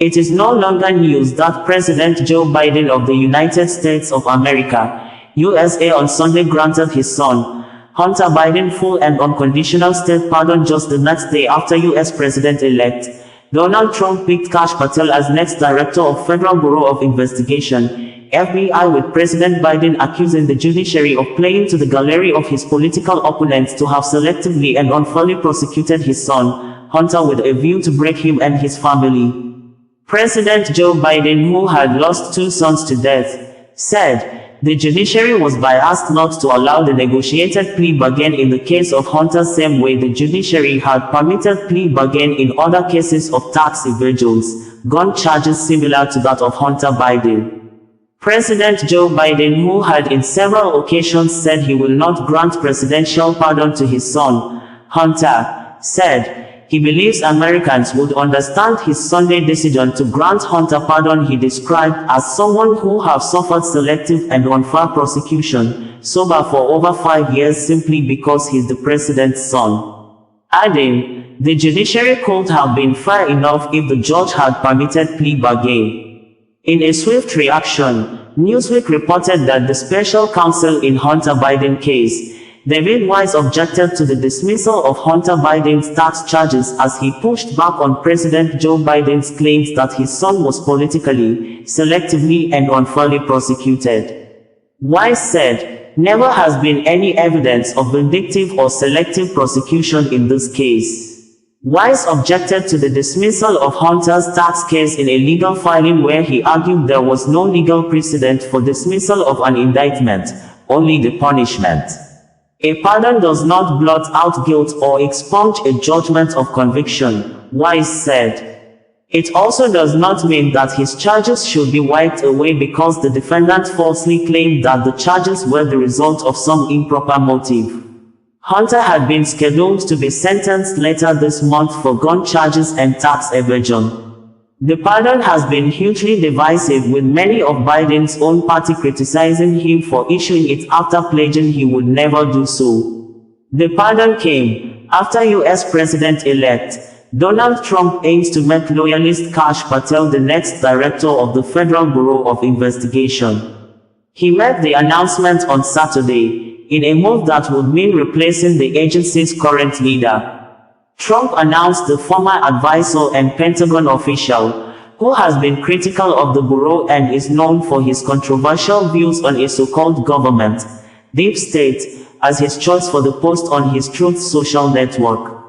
It is no longer news that President Joe Biden of the United States of America, USA, on Sunday granted his son, Hunter Biden, full and unconditional state pardon just the next day after U.S. President-elect Donald Trump picked Kash Patel as next Director of Federal Bureau of Investigation, FBI, with President Biden accusing the judiciary of playing to the gallery of his political opponents to have selectively and unfairly prosecuted his son, Hunter, with a view to break him and his family. President Joe Biden, who had lost two sons to death, said the judiciary was biased not to allow the negotiated plea bargain in the case of Hunter, same way the judiciary had permitted plea bargain in other cases of tax evasions, gun charges similar to that of Hunter Biden. President Joe Biden, who had in several occasions said he will not grant presidential pardon to his son, Hunter, said he believes Americans would understand his Sunday decision to grant Hunter pardon. He described as someone who have suffered selective and unfair prosecution, sober for over 5 years simply because he's the president's son. Adding, the judiciary could have been fair enough if the judge had permitted plea bargain. In a swift reaction, Newsweek reported that the special counsel in Hunter Biden case, David Weiss, objected to the dismissal of Hunter Biden's tax charges as he pushed back on President Joe Biden's claims that his son was politically, selectively and unfairly prosecuted. Weiss said, "Never has been any evidence of vindictive or selective prosecution in this case." Weiss objected to the dismissal of Hunter's tax case in a legal filing where he argued there was no legal precedent for dismissal of an indictment, only the punishment. A pardon does not blot out guilt or expunge a judgment of conviction, Weiss said. It also does not mean that his charges should be wiped away because the defendant falsely claimed that the charges were the result of some improper motive. Hunter had been scheduled to be sentenced later this month for gun charges and tax evasion. The pardon has been hugely divisive, with many of Biden's own party criticizing him for issuing it after pledging he would never do so. The pardon came after U.S. President-elect Donald Trump aims to make loyalist Kash Patel the next Director of the Federal Bureau of Investigation. He made the announcement on Saturday, in a move that would mean replacing the agency's current leader. Trump announced the former advisor and Pentagon official, who has been critical of the Bureau and is known for his controversial views on a so-called government deep state, as his choice for the post on his Truth Social network.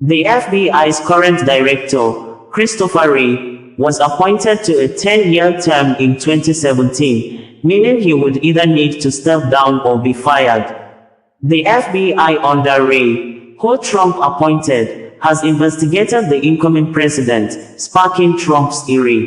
The FBI's current director, Christopher Wray, was appointed to a 10-year term in 2017, meaning he would either need to step down or be fired. The FBI under Wray, who Trump appointed, has investigated the incoming president, sparking Trump's ire.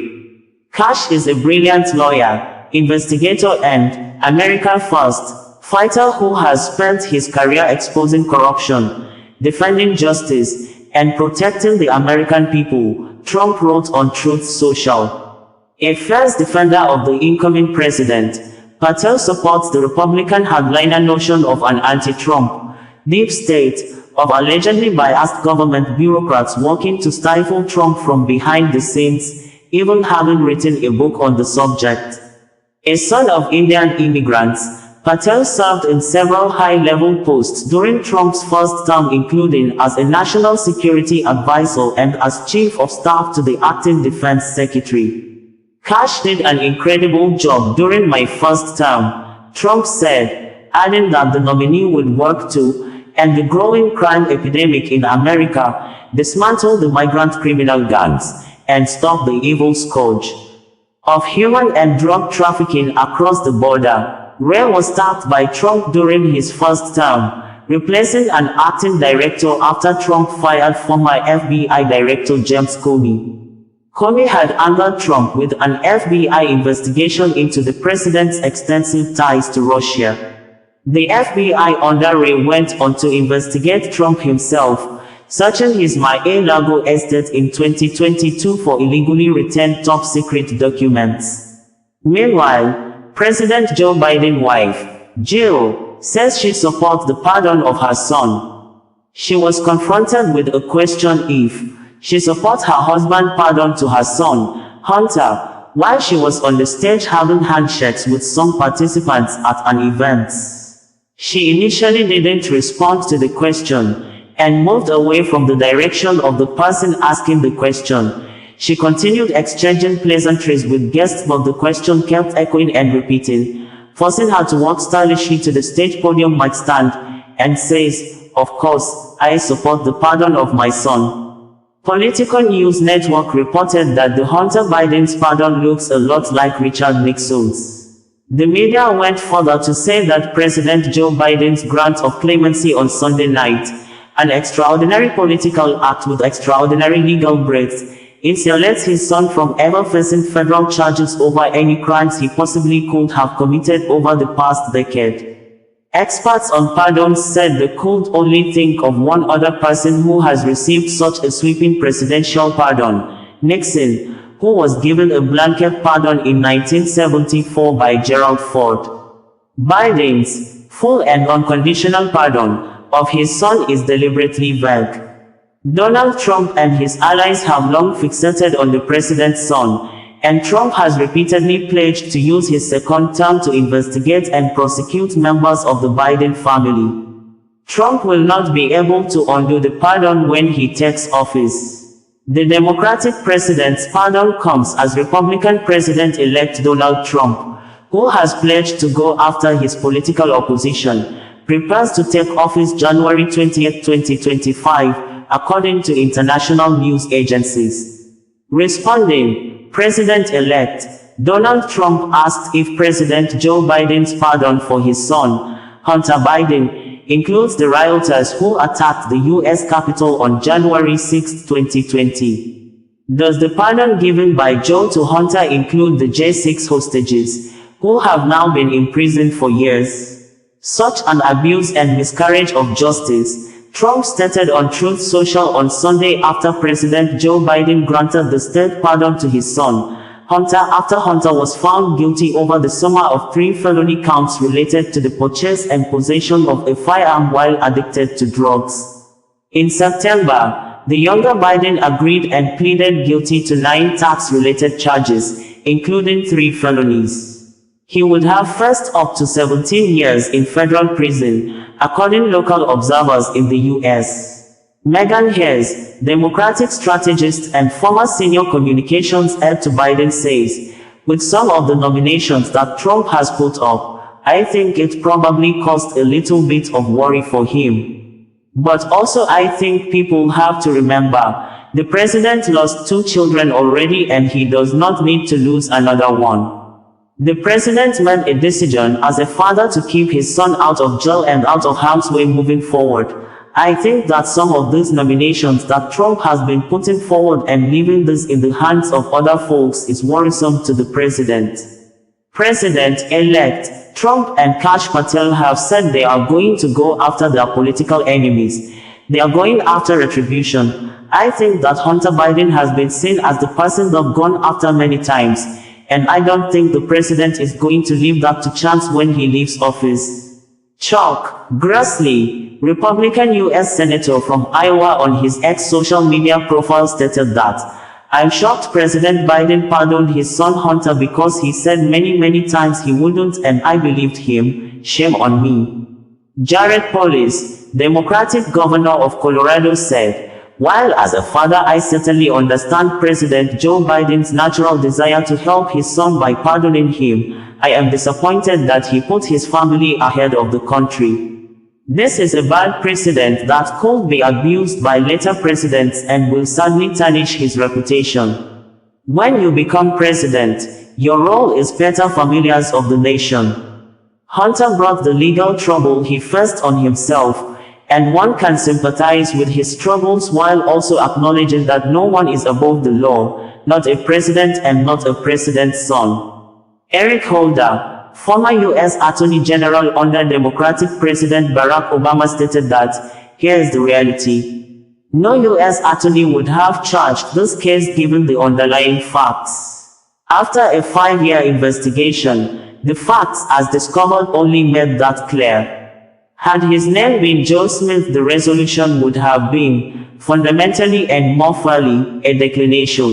Kash is a brilliant lawyer, investigator and America First fighter who has spent his career exposing corruption, defending justice, and protecting the American people, Trump wrote on Truth Social. A fierce defender of the incoming president, Patel supports the Republican hardliner notion of an anti-Trump deep state, of allegedly biased government bureaucrats working to stifle Trump from behind the scenes, even having written a book on the subject. A son of Indian immigrants, Patel served in several high-level posts during Trump's first term, including as a national security advisor and as chief of staff to the acting defense secretary. "Kash did an incredible job during my first term," Trump said, adding that the nominee would work to and the growing crime epidemic in America, dismantle the migrant criminal gangs, and stop the evil scourge of human and drug trafficking across the border. Wray was tapped by Trump during his first term, replacing an acting director after Trump fired former FBI Director James Comey. Comey had angered Trump with an FBI investigation into the president's extensive ties to Russia. The FBI under Wray went on to investigate Trump himself, searching his Mar-a-Lago estate in 2022 for illegally retained top-secret documents. Meanwhile, President Joe Biden's wife, Jill, says she supports the pardon of her son. She was confronted with a question if she supports her husband's pardon to her son, Hunter, while she was on the stage having handshakes with some participants at an event. She initially didn't respond to the question, and moved away from the direction of the person asking the question. She continued exchanging pleasantries with guests, but the question kept echoing and repeating, forcing her to walk stylishly to the stage podium mic stand, and says, "Of course, I support the pardon of my son." Political News Network reported that the Hunter Biden's pardon looks a lot like Richard Nixon's. The media went further to say that President Joe Biden's grant of clemency on Sunday night, an extraordinary political act with extraordinary legal breadth, insulates his son from ever facing federal charges over any crimes he possibly could have committed over the past decade. Experts on pardons said they could only think of one other person who has received such a sweeping presidential pardon: Nixon, who was given a blanket pardon in 1974 by Gerald Ford. Biden's full and unconditional pardon of his son is deliberately vague. Donald Trump and his allies have long fixated on the president's son, and Trump has repeatedly pledged to use his second term to investigate and prosecute members of the Biden family. Trump will not be able to undo the pardon when he takes office. The Democratic president's pardon comes as Republican President-elect Donald Trump, who has pledged to go after his political opposition, prepares to take office January 20, 2025, according to international news agencies. Responding, President-elect Donald Trump asked if President Joe Biden's pardon for his son, Hunter Biden, includes the rioters who attacked the U.S. Capitol on January 6, 2020. Does the pardon given by Joe to Hunter include the J6 hostages, who have now been imprisoned for years? Such an abuse and miscarriage of justice, Trump stated on Truth Social on Sunday after President Joe Biden granted the state pardon to his son, Hunter, after Hunter was found guilty over the summer of 3 felony counts related to the purchase and possession of a firearm while addicted to drugs. In September, the younger Biden agreed and pleaded guilty to 9 tax-related charges, including 3 felonies. He would have faced up to 17 years in federal prison, according to local observers in the U.S. Megan Hayes, Democratic strategist and former senior communications aide to Biden, says, "With some of the nominations that Trump has put up, I think it probably caused a little bit of worry for him. But also I think people have to remember, the president lost 2 children already and he does not need to lose another one. The president made a decision as a father to keep his son out of jail and out of harm's way moving forward. I think that some of these nominations that Trump has been putting forward and leaving this in the hands of other folks is worrisome to the president." President-elect Trump and Kash Patel have said they are going to go after their political enemies. They are going after retribution. I think that Hunter Biden has been seen as the person they've gone after many times, and I don't think the president is going to leave that to chance when he leaves office. Chuck Grassley, Republican U.S. Senator from Iowa, on his X social media profile stated that, "I'm shocked President Biden pardoned his son Hunter because he said many times he wouldn't and I believed him. Shame on me." Jared Polis, Democratic governor of Colorado, said, "While as a father I certainly understand President Joe Biden's natural desire to help his son by pardoning him, I am disappointed that he put his family ahead of the country. This is a bad precedent that could be abused by later presidents and will sadly tarnish his reputation. When you become president, your role is better familiars of the nation." Hunter brought the legal trouble he faced on himself, and one can sympathize with his struggles while also acknowledging that no one is above the law, not a president and not a president's son. Eric Holder, former U.S. Attorney General under Democratic President Barack Obama, stated that, "Here's the reality. No U.S. attorney would have charged this case given the underlying facts. After a 5-year investigation, the facts as discovered only made that clear. Had his name been Joe Smith, the resolution would have been, fundamentally and morally, a declination."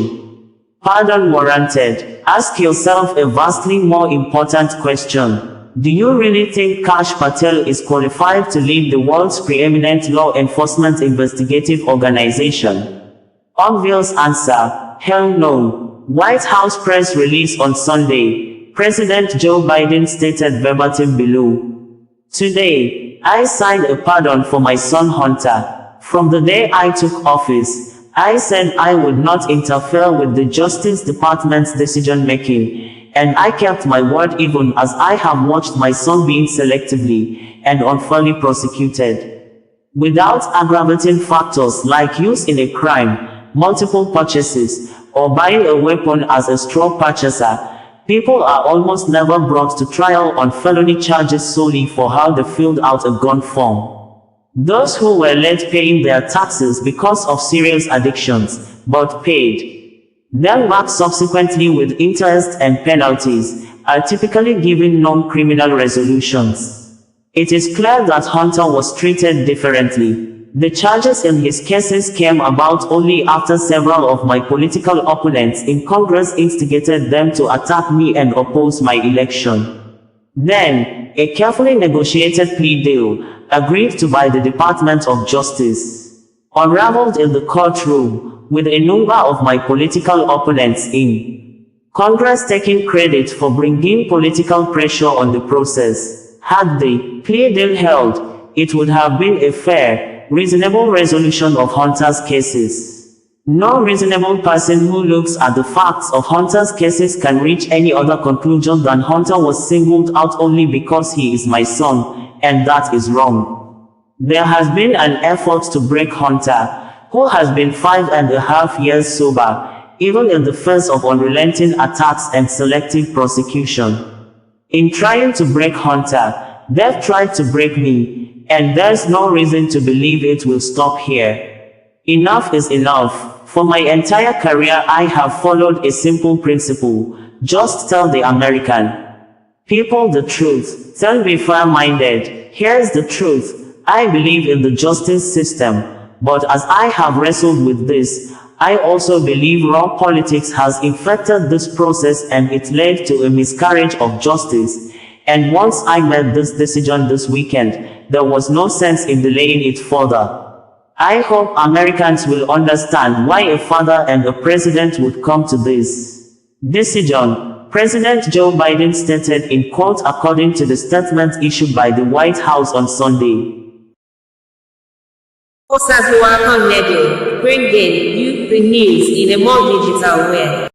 Pardon warranted. Ask yourself a vastly more important question. Do you really think Kash Patel is qualified to lead the world's preeminent law enforcement investigative organization? Obvious answer: hell no. White House press release on Sunday. President Joe Biden stated verbatim below. Today, I signed a pardon for my son Hunter. From the day I took office, I said I would not interfere with the Justice Department's decision-making, and I kept my word even as I have watched my son being selectively and unfairly prosecuted. Without aggravating factors like use in a crime, multiple purchases, or buying a weapon as a straw purchaser, people are almost never brought to trial on felony charges solely for how they filled out a gun form. Those who were late paying their taxes because of serious addictions, but paid them back subsequently with interest and penalties, are typically given non-criminal resolutions. It is clear that Hunter was treated differently. The charges in his cases came about only after several of my political opponents in Congress instigated them to attack me and oppose my election. Then, a carefully negotiated plea deal, agreed to by the Department of Justice, unraveled in the courtroom, with a number of my political opponents in Congress taking credit for bringing political pressure on the process. Had the plea deal held, it would have been a fair, reasonable resolution of Hunter's cases. No reasonable person who looks at the facts of Hunter's cases can reach any other conclusion than Hunter was singled out only because he is my son, and that is wrong. There has been an effort to break Hunter, who has been 5.5 years sober, even in the face of unrelenting attacks and selective prosecution. In trying to break Hunter, they've tried to break me, and there's no reason to believe it will stop here. Enough is enough. For my entire career I have followed a simple principle: just tell the American people the truth. Don't be fair-minded. Here's the truth. I believe in the justice system, but as I have wrestled with this, I also believe raw politics has infected this process and it led to a miscarriage of justice. And once I made this decision this weekend, there was no sense in delaying it further. I hope Americans will understand why a father and a president would come to this decision, President Joe Biden stated in court according to the statement issued by the White House on Sunday. Bringing you the news in a more digital way.